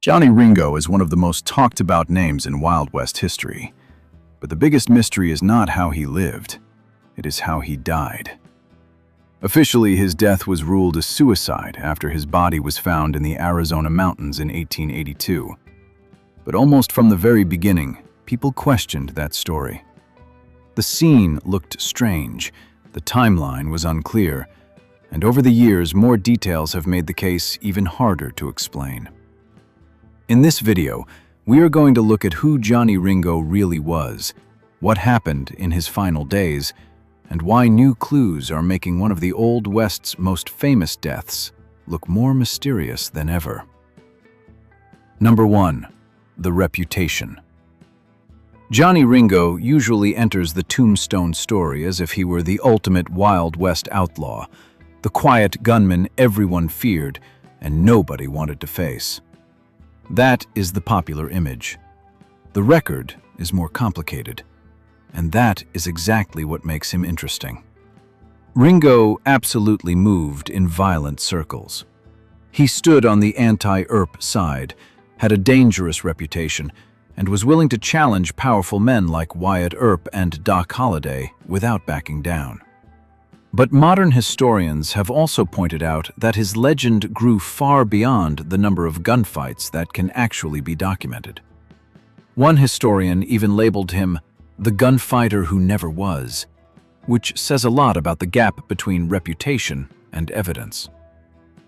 Johnny Ringo is one of the most talked about names in Wild West history. But the biggest mystery is not how he lived, it is how he died. Officially, his death was ruled a suicide after his body was found in the Arizona mountains in 1882. But almost from the very beginning, people questioned that story. The scene looked strange, the timeline was unclear, and over the years, more details have made the case even harder to explain. In this video, we are going to look at who Johnny Ringo really was, what happened in his final days, and why new clues are making one of the Old West's most famous deaths look more mysterious than ever. Number 1. The reputation. Johnny Ringo usually enters the Tombstone story as if he were the ultimate Wild West outlaw, the quiet gunman everyone feared and nobody wanted to face. That is the popular image. The record is more complicated, and that is exactly what makes him interesting. Ringo absolutely moved in violent circles. He stood on the anti-Earp side, had a dangerous reputation, and was willing to challenge powerful men like Wyatt Earp and Doc Holliday without backing down. But modern historians have also pointed out that his legend grew far beyond the number of gunfights that can actually be documented. One historian even labeled him the gunfighter who never was, which says a lot about the gap between reputation and evidence.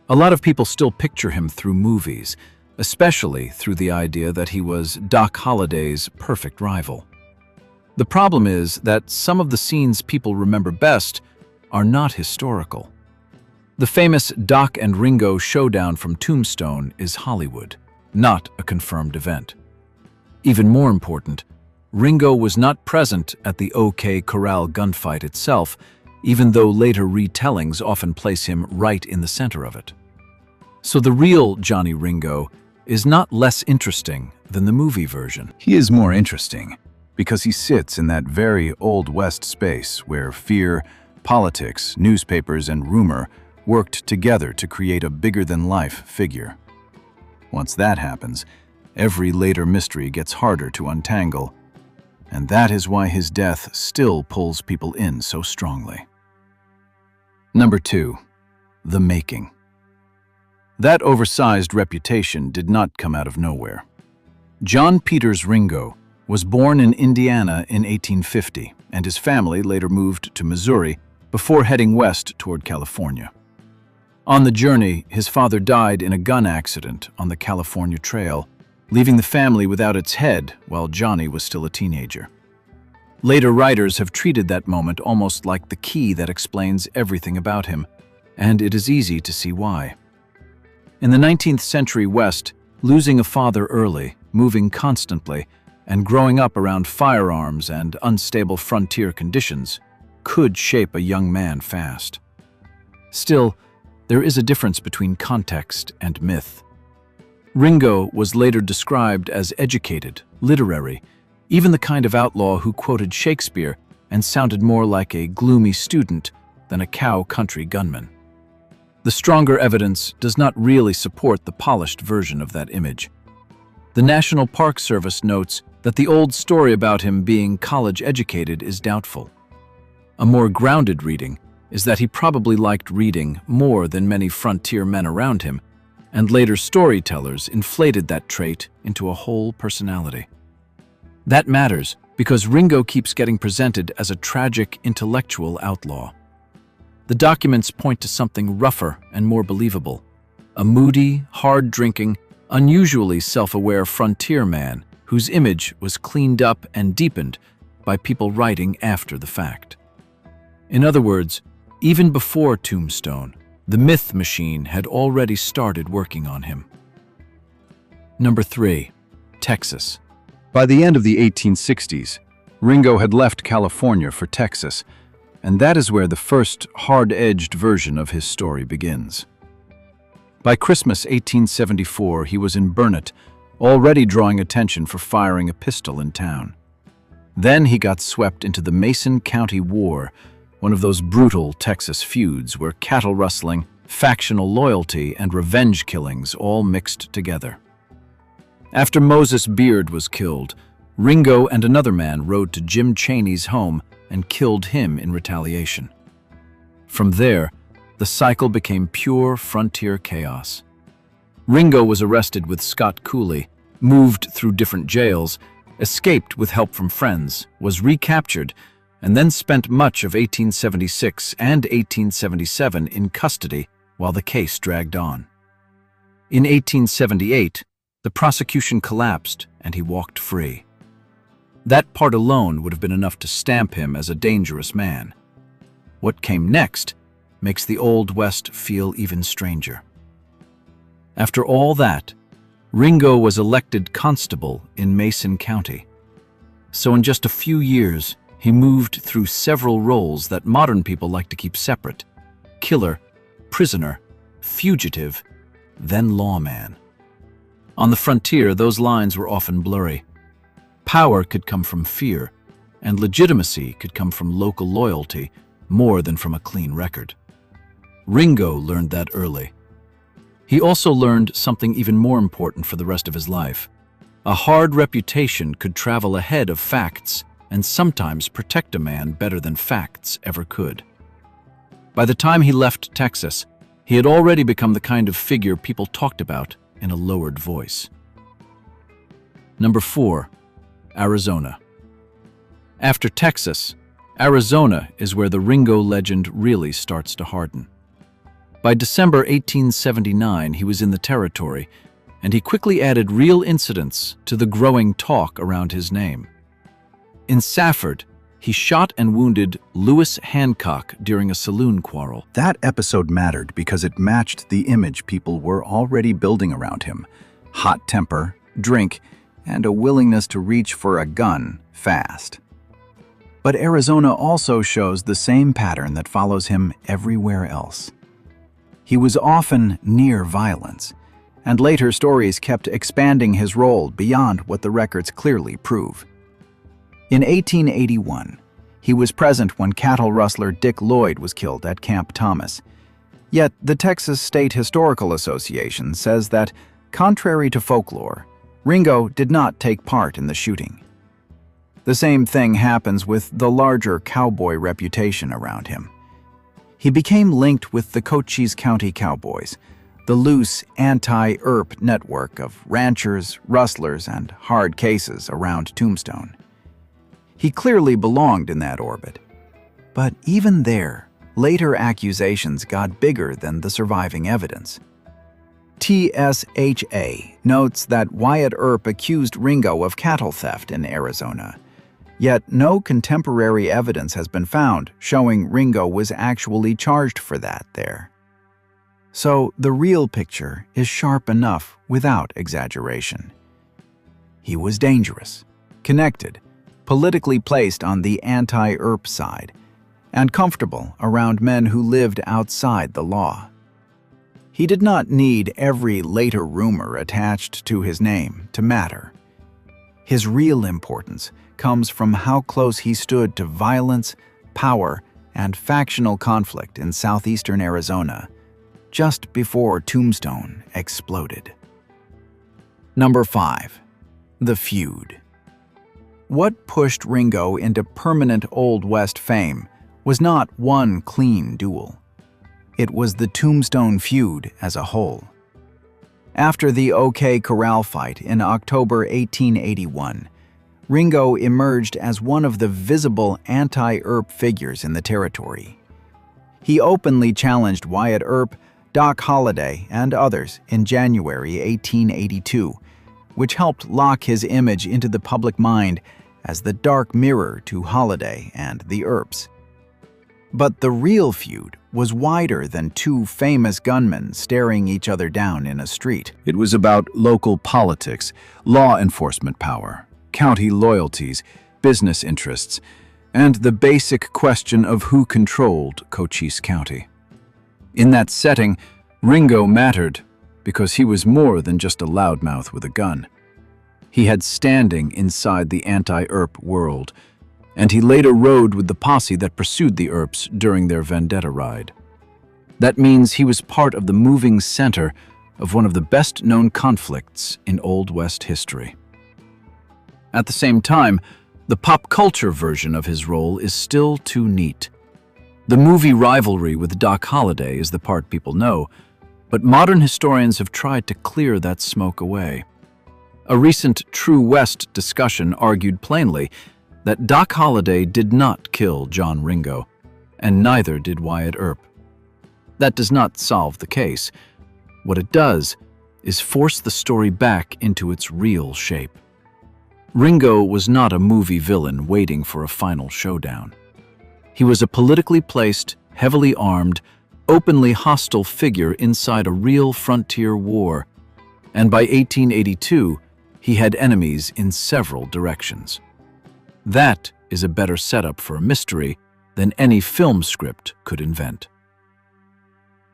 A lot of people still picture him through movies, especially through the idea that he was Doc Holliday's perfect rival. The problem is that some of the scenes people remember best are not historical. The famous Doc and Ringo showdown from Tombstone is Hollywood, not a confirmed event. Even more important, Ringo was not present at the OK Corral gunfight itself, even though later retellings often place him right in the center of it. So the real Johnny Ringo is not less interesting than the movie version. He is more interesting because he sits in that very Old West space where fear, politics, newspapers, and rumor worked together to create a bigger-than-life figure. Once that happens, every later mystery gets harder to untangle, and that is why his death still pulls people in so strongly. Number 2. The making. That oversized reputation did not come out of nowhere. John Peters Ringo was born in Indiana in 1850, and his family later moved to Missouri before heading west toward California. On the journey, his father died in a gun accident on the California Trail, leaving the family without its head while Johnny was still a teenager. Later writers have treated that moment almost like the key that explains everything about him, and it is easy to see why. In the 19th century West, losing a father early, moving constantly, and growing up around firearms and unstable frontier conditions could shape a young man fast. Still, there is a difference between context and myth. Ringo was later described as educated, literary, even the kind of outlaw who quoted Shakespeare and sounded more like a gloomy student than a cow country gunman. The stronger evidence does not really support the polished version of that image. The National Park Service notes that the old story about him being college-educated is doubtful. A more grounded reading is that he probably liked reading more than many frontier men around him, and later storytellers inflated that trait into a whole personality. That matters because Ringo keeps getting presented as a tragic intellectual outlaw. The documents point to something rougher and more believable, a moody, hard-drinking, unusually self-aware frontier man whose image was cleaned up and deepened by people writing after the fact. In other words, even before Tombstone, the myth machine had already started working on him. Number 3. Texas. By the end of the 1860s, Ringo had left California for Texas, and that is where the first hard-edged version of his story begins. By Christmas 1874, he was in Burnet, already drawing attention for firing a pistol in town. Then he got swept into the Mason County War, one of those brutal Texas feuds where cattle rustling, factional loyalty, and revenge killings all mixed together. After Moses Beard was killed, Ringo and another man rode to Jim Chaney's home and killed him in retaliation. From there, the cycle became pure frontier chaos. Ringo was arrested with Scott Cooley, moved through different jails, escaped with help from friends, was recaptured, and then spent much of 1876 and 1877 in custody while the case dragged on. In 1878, the prosecution collapsed and he walked free. That part alone would have been enough to stamp him as a dangerous man. What came next makes the Old West feel even stranger. After all that, Ringo was elected constable in Mason County. So in just a few years, he moved through several roles that modern people like to keep separate: killer, prisoner, fugitive, then lawman. On the frontier, those lines were often blurry. Power could come from fear, and legitimacy could come from local loyalty more than from a clean record. Ringo learned that early. He also learned something even more important for the rest of his life. A hard reputation could travel ahead of facts and sometimes protect a man better than facts ever could. By the time he left Texas, he had already become the kind of figure people talked about in a lowered voice. Number 4. Arizona. After Texas, Arizona is where the Ringo legend really starts to harden. By December 1879, he was in the territory, and he quickly added real incidents to the growing talk around his name. In Safford, he shot and wounded Lewis Hancock during a saloon quarrel. That episode mattered because it matched the image people were already building around him: hot temper, drink, and a willingness to reach for a gun fast. But Arizona also shows the same pattern that follows him everywhere else. He was often near violence, and later stories kept expanding his role beyond what the records clearly prove. In 1881, he was present when cattle rustler Dick Lloyd was killed at Camp Thomas. Yet the Texas State Historical Association says that, contrary to folklore, Ringo did not take part in the shooting. The same thing happens with the larger cowboy reputation around him. He became linked with the Cochise County Cowboys, the loose anti-Earp network of ranchers, rustlers, and hard cases around Tombstone. He clearly belonged in that orbit. But even there, later accusations got bigger than the surviving evidence. TSHA notes that Wyatt Earp accused Ringo of cattle theft in Arizona. Yet no contemporary evidence has been found showing Ringo was actually charged for that there. So the real picture is sharp enough without exaggeration. He was dangerous, connected, politically placed on the anti-Earp side, and comfortable around men who lived outside the law. He did not need every later rumor attached to his name to matter. His real importance comes from how close he stood to violence, power, and factional conflict in southeastern Arizona, just before Tombstone exploded. Number 5. The Feud. What pushed Ringo into permanent Old West fame was not one clean duel. It was the Tombstone feud as a whole. After the OK Corral fight in October 1881, Ringo emerged as one of the visible anti-Earp figures in the territory. He openly challenged Wyatt Earp, Doc Holliday, and others in January 1882, which helped lock his image into the public mind as the dark mirror to Holliday and the Earps. But the real feud was wider than two famous gunmen staring each other down in a street. It was about local politics, law enforcement power, county loyalties, business interests, and the basic question of who controlled Cochise County. In that setting, Ringo mattered because he was more than just a loudmouth with a gun. He had standing inside the anti-Earp world, and he later rode with the posse that pursued the Earps during their vendetta ride. That means he was part of the moving center of one of the best-known conflicts in Old West history. At the same time, the pop culture version of his role is still too neat. The movie rivalry with Doc Holliday is the part people know, but modern historians have tried to clear that smoke away. A recent True West discussion argued plainly that Doc Holliday did not kill John Ringo, and neither did Wyatt Earp. That does not solve the case. What it does is force the story back into its real shape. Ringo was not a movie villain waiting for a final showdown. He was a politically placed, heavily armed, openly hostile figure inside a real frontier war, and by 1882, he had enemies in several directions. That is a better setup for a mystery than any film script could invent.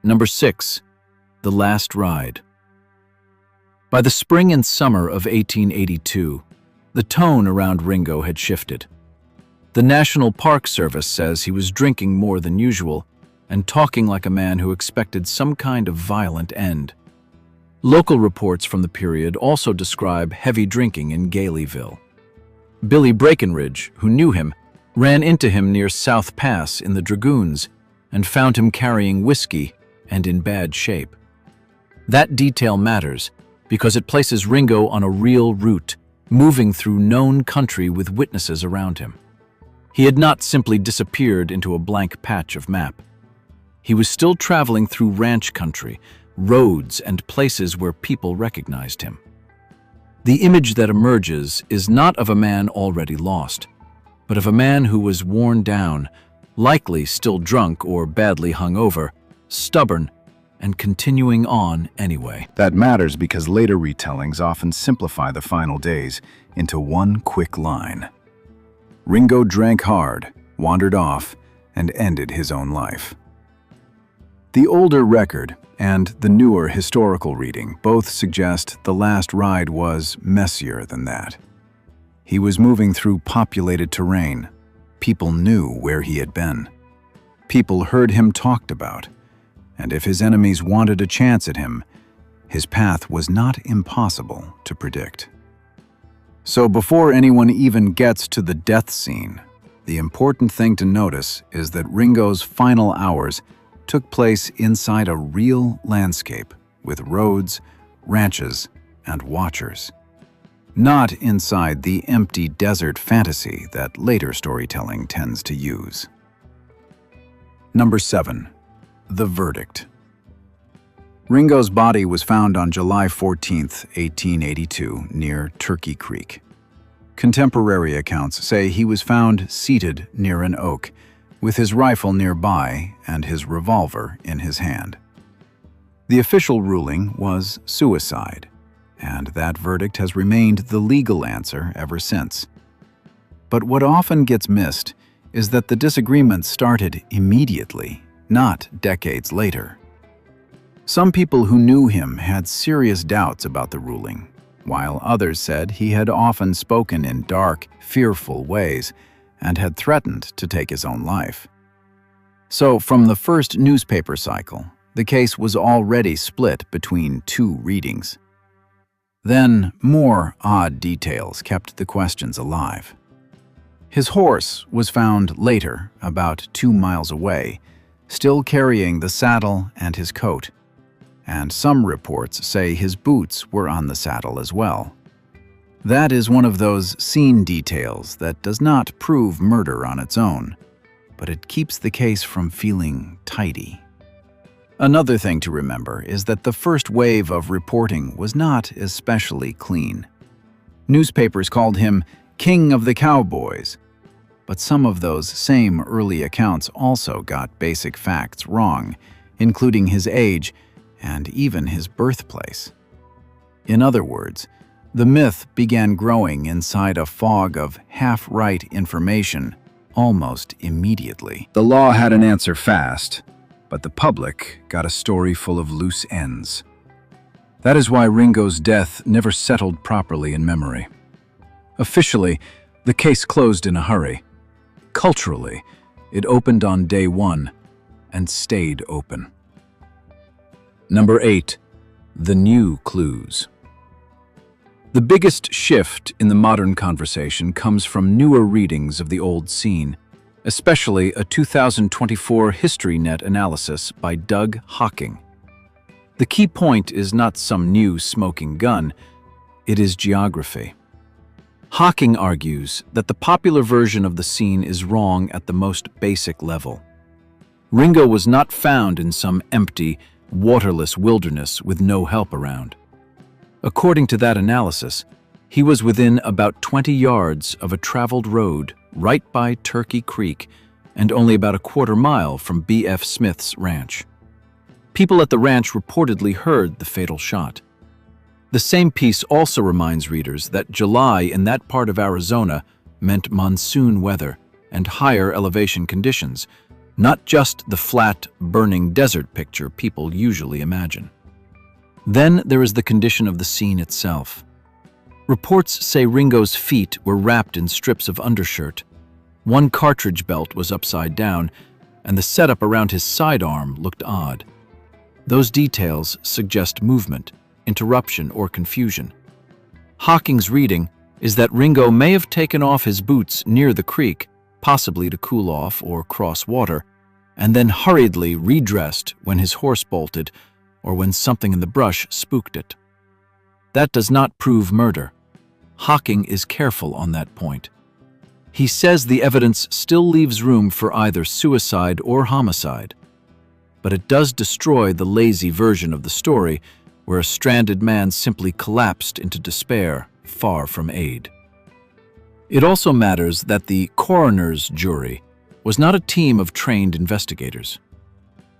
Number 6. The Last Ride. By the spring and summer of 1882, the tone around Ringo had shifted. The National Park Service says he was drinking more than usual and talking like a man who expected some kind of violent end. Local reports from the period also describe heavy drinking in Galeyville. Billy Breckenridge, who knew him, ran into him near South Pass in the Dragoons and found him carrying whiskey and in bad shape. That detail matters because it places Ringo on a real route, moving through known country with witnesses around him. He had not simply disappeared into a blank patch of map. He was still traveling through ranch country, roads and places where people recognized him. The image that emerges is not of a man already lost, but of a man who was worn down, likely still drunk or badly hungover, stubborn, and continuing on anyway. That matters because later retellings often simplify the final days into one quick line. Ringo drank hard, wandered off, and ended his own life. The older record and the newer historical reading both suggest the last ride was messier than that. He was moving through populated terrain. People knew where he had been. People heard him talked about. And if his enemies wanted a chance at him, his path was not impossible to predict. So before anyone even gets to the death scene, the important thing to notice is that Ringo's final hours took place inside a real landscape with roads, ranches, and watchers. Not inside the empty desert fantasy that later storytelling tends to use. Number 7. The verdict. Ringo's body was found on July 14, 1882, near Turkey Creek. Contemporary accounts say he was found seated near an oak, with his rifle nearby and his revolver in his hand. The official ruling was suicide, and that verdict has remained the legal answer ever since. But what often gets missed is that the disagreement started immediately, not decades later. Some people who knew him had serious doubts about the ruling, while others said he had often spoken in dark, fearful ways and had threatened to take his own life. So, from the first newspaper cycle, the case was already split between two readings. Then, more odd details kept the questions alive. His horse was found later, about 2 miles away, still carrying the saddle and his coat, and some reports say his boots were on the saddle as well. That is one of those scene details that does not prove murder on its own, but it keeps the case from feeling tidy. Another thing to remember is that the first wave of reporting was not especially clean. Newspapers called him King of the Cowboys, but some of those same early accounts also got basic facts wrong, including his age and even his birthplace. In other words, the myth began growing inside a fog of half-right information almost immediately. The law had an answer fast, but the public got a story full of loose ends. That is why Ringo's death never settled properly in memory. Officially, the case closed in a hurry. Culturally, it opened on day one and stayed open. Number 8. The new clues. The biggest shift in the modern conversation comes from newer readings of the old scene, especially a 2024 HistoryNet analysis by Doug Hocking. The key point is not some new smoking gun, it is geography. Hocking argues that the popular version of the scene is wrong at the most basic level. Ringo was not found in some empty, waterless wilderness with no help around. According to that analysis, he was within about 20 yards of a traveled road right by Turkey Creek and only about a quarter mile from B.F. Smith's ranch. People at the ranch reportedly heard the fatal shot. The same piece also reminds readers that July in that part of Arizona meant monsoon weather and higher elevation conditions, not just the flat, burning desert picture people usually imagine. Then there is the condition of the scene itself. Reports say Ringo's feet were wrapped in strips of undershirt. One cartridge belt was upside down, and the setup around his sidearm looked odd. Those details suggest movement, interruption, or confusion. Hocking's reading is that Ringo may have taken off his boots near the creek, possibly to cool off or cross water, and then hurriedly redressed when his horse bolted or when something in the brush spooked it. That does not prove murder. Hocking is careful on that point. He says the evidence still leaves room for either suicide or homicide, but it does destroy the lazy version of the story where a stranded man simply collapsed into despair, far from aid. It also matters that the coroner's jury was not a team of trained investigators.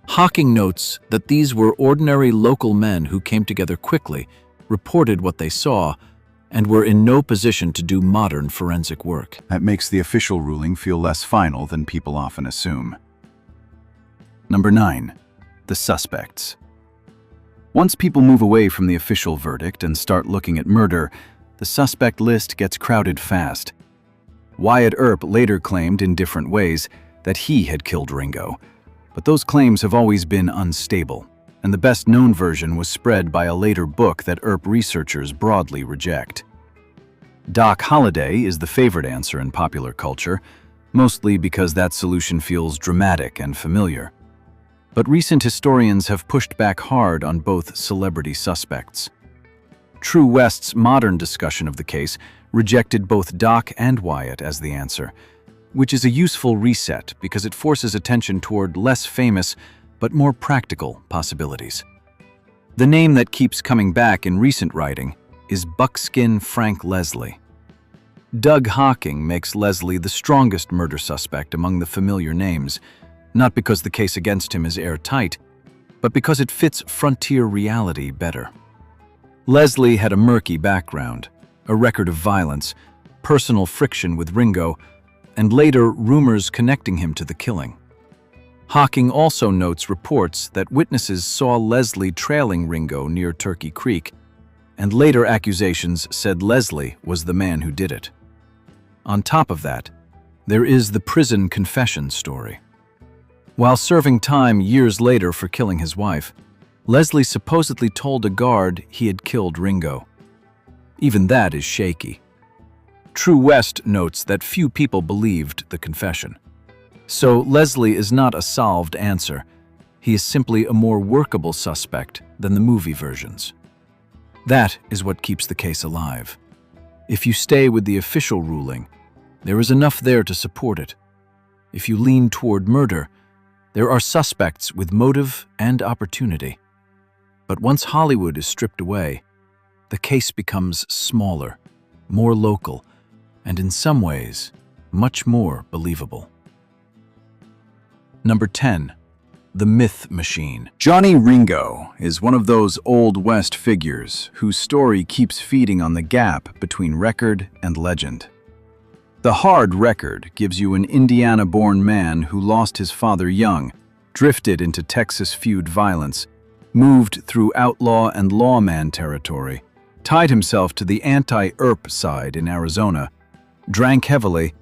Hocking notes that these were ordinary local men who came together quickly, reported what they saw, and were in no position to do modern forensic work. That makes the official ruling feel less final than people often assume. Number 9. The suspects. Once people move away from the official verdict and start looking at murder, the suspect list gets crowded fast. Wyatt Earp later claimed in different ways that he had killed Ringo, but those claims have always been unstable, and the best-known version was spread by a later book that Earp researchers broadly reject. Doc Holliday is the favorite answer in popular culture, mostly because that solution feels dramatic and familiar. But recent historians have pushed back hard on both celebrity suspects. True West's modern discussion of the case rejected both Doc and Wyatt as the answer, which is a useful reset because it forces attention toward less famous but more practical possibilities. The name that keeps coming back in recent writing is Buckskin Frank Leslie. Doug Hocking makes Leslie the strongest murder suspect among the familiar names, not because the case against him is airtight, but because it fits frontier reality better. Leslie had a murky background, a record of violence, personal friction with Ringo, and later rumors connecting him to the killing. Hocking also notes reports that witnesses saw Leslie trailing Ringo near Turkey Creek, and later accusations said Leslie was the man who did it. On top of that, there is the prison confession story. While serving time years later for killing his wife, Leslie supposedly told a guard he had killed Ringo. Even that is shaky. True West notes that few people believed the confession. So Leslie is not a solved answer. He is simply a more workable suspect than the movie versions. That is what keeps the case alive. If you stay with the official ruling, there is enough there to support it. If you lean toward murder, there are suspects with motive and opportunity. But once Hollywood is stripped away, the case becomes smaller, more local, and in some ways, much more believable. Number 10. The Myth Machine. Johnny Ringo is one of those Old West figures whose story keeps feeding on the gap between record and legend. The hard record gives you an Indiana-born man who lost his father young, drifted into Texas feud violence, moved through outlaw and lawman territory, tied himself to the anti-Earp side in Arizona, drank heavily,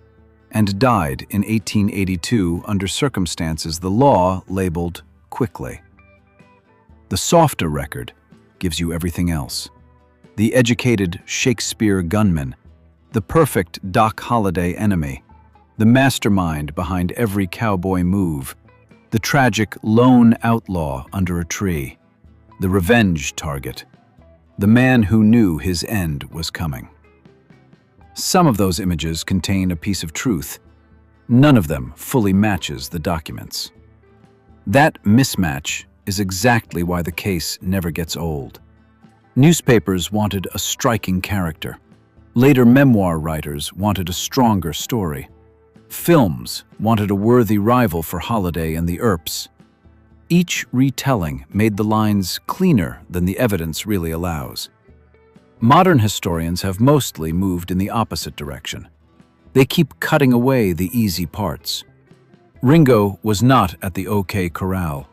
and died in 1882 under circumstances the law labeled quickly. The softer record gives you everything else. The educated Shakespeare gunman, the perfect Doc Holliday enemy, the mastermind behind every cowboy move, the tragic lone outlaw under a tree, the revenge target, the man who knew his end was coming. Some of those images contain a piece of truth. None of them fully matches the documents. That mismatch is exactly why the case never gets old. Newspapers wanted a striking character. Later memoir writers wanted a stronger story. Films wanted a worthy rival for Holliday and the Earps. Each retelling made the lines cleaner than the evidence really allows. Modern historians have mostly moved in the opposite direction. They keep cutting away the easy parts. Ringo was not at the OK Corral.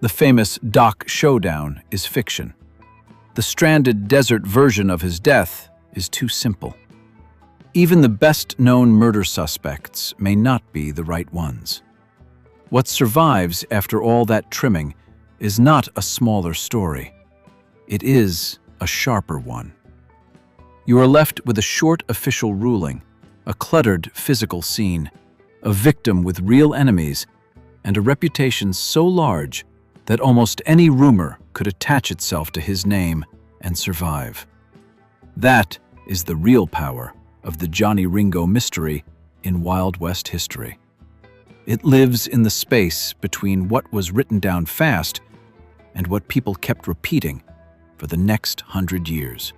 The famous Doc Showdown is fiction. The stranded desert version of his death is too simple. Even the best-known murder suspects may not be the right ones. What survives after all that trimming is not a smaller story. It is a sharper one. You are left with a short official ruling, a cluttered physical scene, a victim with real enemies, and a reputation so large that almost any rumor could attach itself to his name and survive. That is the real power of the Johnny Ringo mystery in Wild West history. It lives in the space between what was written down fast and what people kept repeating for the next 100 years.